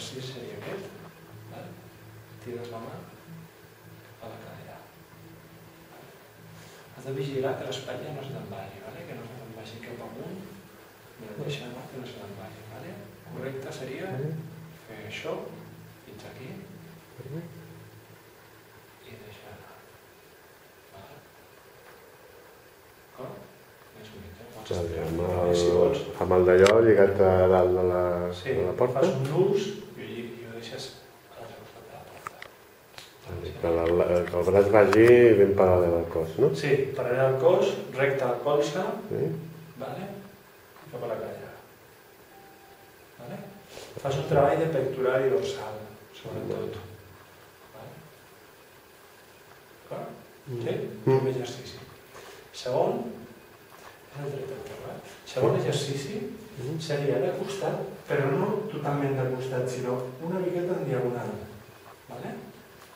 l'exercici seria aquest. Tires la mà a la cadera. Has de vigilar que l'espatlla no se te'n vagi, que no se te'n vagi cap amunt, deixa anar que no se te'n vagi. Correcte seria fer això fins aquí i deixar anar. D'acord? Més o menys, pots estirar. Amb el d'allò lligat a dalt de la porta? Sí, fas un nus i ho deixes a l'altre costat de la porta. Que el braç vagi ben paral·lel al cos, no? Sí, paral·lel al cos, recte al colze, cap a la cadera. Fas un treball de pectoral i dorsal, sobretot. D'acord? Sí? Un exercici. Segon, segon exercici seria de costat, però no totalment de costat, sinó una miqueta en diagonal.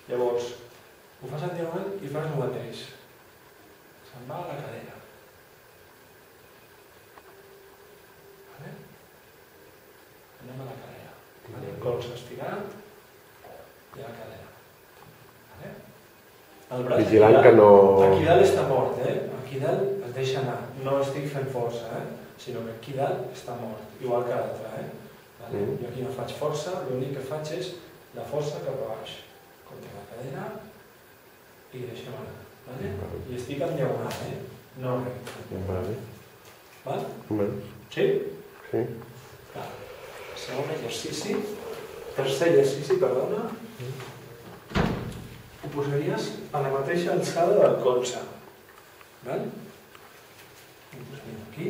Llavors, ho fas en diagonal i fas el mateix. Se'n va a la cadera. Anem a la cadera. Colze estirat i a la cadera. El braç aquí dalt està mort, aquí dalt es deixa anar. No estic fent força, sinó que aquí dalt està mort, igual que l'altre. Jo aquí no faig força, l'únic que faig és la força cap a baix. Contra la cadera i deixem anar. I estic en diagonal, no recte. Val? Sí? Sí. Segon exercici, tercer exercici, perdona, ho posaries a la mateixa alçada del colze. Val? Ho posaríem aquí.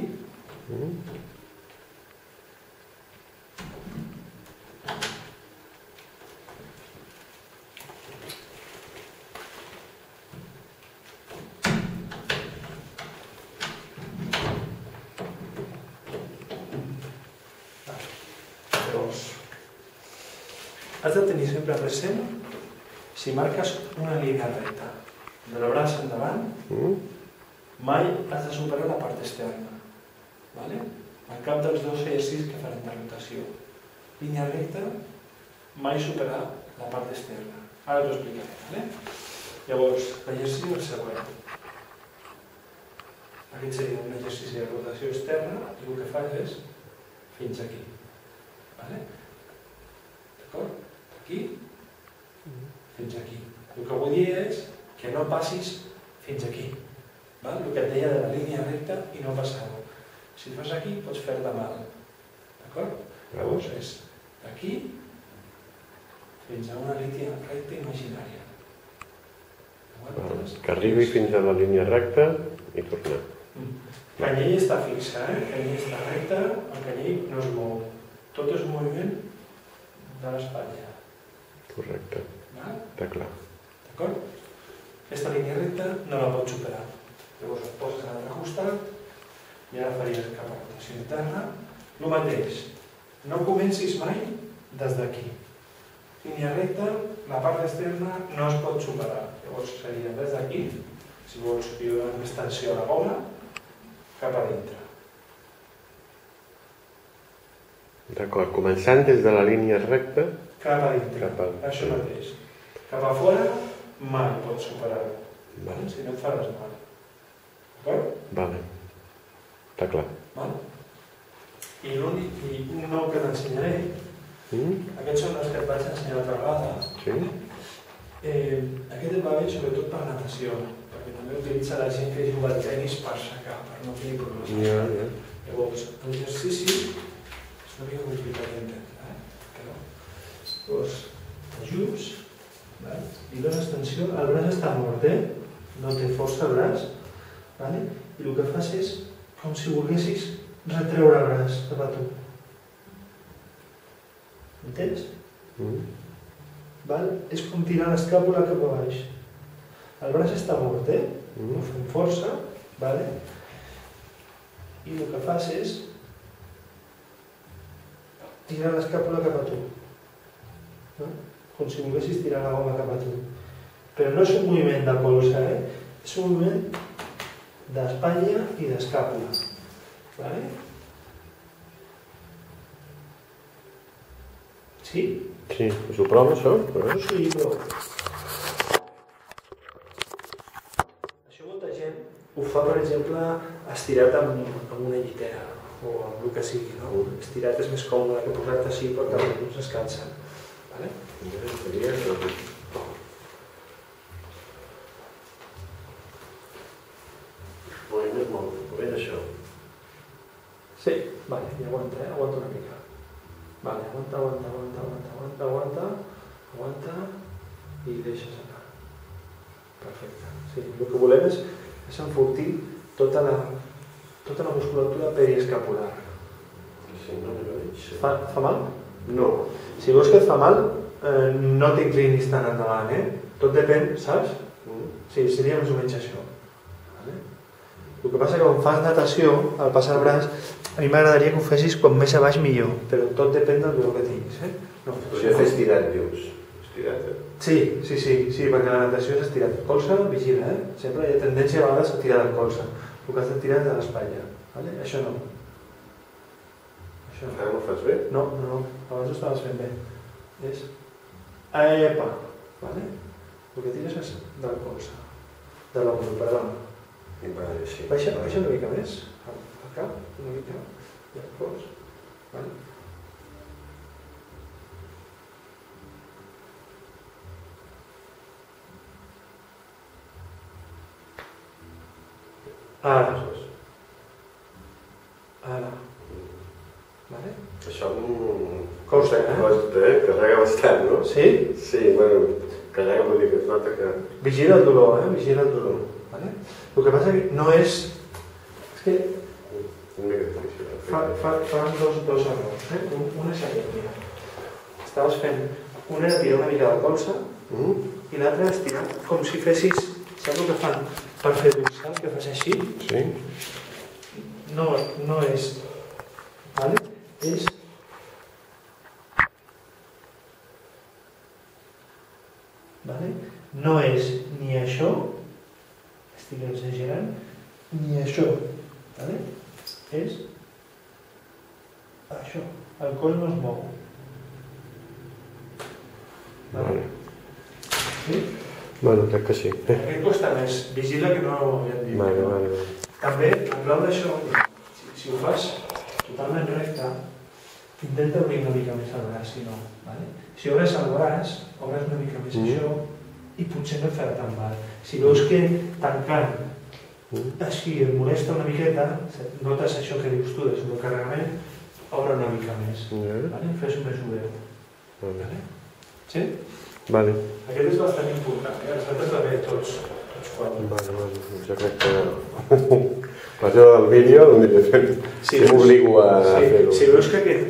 Has de tenir sempre present, si marques una línia recta del braç endavant, mai has de superar la part externa. Al cap dels dos exercicis que farem de rotació. Línia recta, mai superar la part externa. Ara t'ho explicaré. Llavors, l'exercici és el següent. Aquest seria un exercici de rotació externa i el que fas és fins aquí. D'acord? Aquí fins aquí. El que vull dir és que no passis fins aquí. El que et deia de la línia recta i no passar-ho. Si fas aquí pots fer-te mal. D'acord? Llavors és d'aquí fins a una línia recta imaginària. Que arribi fins a la línia recta i tornar. El canyell està fixa, el canyell està recte, el canyell no es mou. Tot és moviment de l'espatlla. Correcte. Està clar. D'acord? Aquesta línia recta no la pots superar. Llavors et poses a l'altre costat i ara faries cap a rotació interna. El mateix. No comencis mai des d'aquí. Línia recta, la part externa no es pot superar. Llavors seria des d'aquí, si vols donar més tensió a la goma, cap a dintre. D'acord, començant des de la línia recta cap a dintre, això mateix. Cap a fora mai pots superar-ho, si no et faràs mal. D'acord? Vale, està clar. I un nou que t'ensenyaré, aquests són els que et vaig ensenyar l'altra vegada. Aquest et va bé sobretot per natació, perquè també utilitza la gent que juga al tenis per aixecar, per no tenir problemes. Llavors, l'exercici és una mica complicat d'entendre, Llavors, ajuts i dones tensió. El braç està mort, no té força el braç, i el que fas és com si volguessis retreure el braç cap a tu. Entens? És com tirar l'escàpula cap a baix. El braç està mort, no fem força, i el que fas és tirar l'escàpula cap a tu. Com si volguessis tirar la goma cap a tu. Però no és un moviment de colze, és un moviment d'espatlla i d'escàpula. Si Sí? Sí, us ho provo, això? Sí, però... Això molta gent ho fa, per exemple, estirat amb una llitera o amb el que sigui, no? Estirat és més còmode que posar-te així perquè els alguns es cansen. Vale? Sí, vale, i aguanta, aguanta una mica. Vale, aguanta i deixes anar. Perfecte. Sí, el que volem és enfortir tota la musculatura periescapular. Sí, no me lo he dicho. Fa mal? No. Si veus que et fa mal, no t'inclinis tan endavant, Tot depèn, saps? Sí, seria més o menys això. Vale? El que passa que quan fas natació, al passar el braç, a mi m'agradaria que ho fessis com més a baix millor, però tot depèn del dolor que tinguis, No, podria fer estirat, dius. Estirat, Sí, perquè la natació és estirat. Colze, vigila, Sempre hi ha tendència a vegades a tirar del colze. El que has de tirar és de l'espatlla, vale? Això no. Ara no ho fas bé? No, abans ho estaves fent bé. És... Epa, vale? El que tires és del colze, de l'ombro, perdona. Vale, sí. Baixa una mica més, al cap, una mica, i al cos, vale? Ara. Vale? Això costa, carrega bastant, no? Sí? Sí, bueno, carrega vol dir que es nota que... Vigila el dolor, vigila el dolor. Vale? El que passa que no és... És que... Una mica difícil. Fas dos errors, Un és aquest, mira. Estaves fent... Un era tirar una mica del colze i l'altre és tirar com si fessis... Saps el que fan per fer dorsal, que fas així? Sí. No és... Vale? És... Vale? No és ni això, estic exagerant, ni això. Vale? És... això. El coll no es mou. Vale. Sí? Bueno, crec que sí. Aquest costa més. Vigila que no ja et dic. Vale. També, en clau d'això, si ho fas totalment recte, intenta obrir una mica més el braç, si no. Vale? Si obres el braç, obres una mica més això i potser no et farà tan mal. Si veus que tancant així et molesta una miqueta, notes això que dius tu de sobrecarregament, obre una mica més. Vale? Fes-ho més obert. Vale? Sí? Vale. Aquest és bastant important, els altres també, tots quatre. Vale, jo crec que... Això del vídeo, m'obligo a fer-ho. Si veus que aquest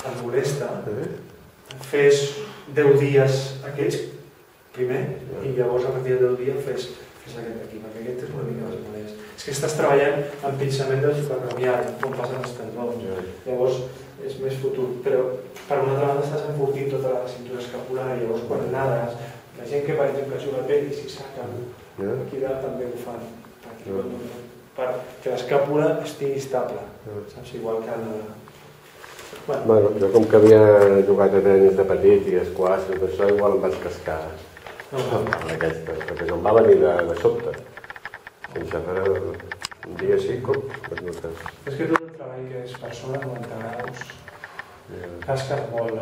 et molesta, fes 10 dies aquests primer i llavors a partir de 10 dies fes aquest d'aquí, perquè aquest és una mica més molest. És que estàs treballant amb pinçament del supracranial, com passen els tendons. Llavors és més futur, però per una altra banda estàs enfortint tota la cintura escapular i llavors quan nades, la gent que per exemple juga bé i s'hi saca, aquí dalt també ho fan, perquè l'escàpula estigui estable, saps? Igual que el... Bueno, jo com que havia jugat a tenis de petit i esquaix i tot això, igual em vaig cascar amb aquesta, perquè no em va venir de sobte. Sense fer un dia així, com? És que tot el treball que és per sobre 90 graus casques molt.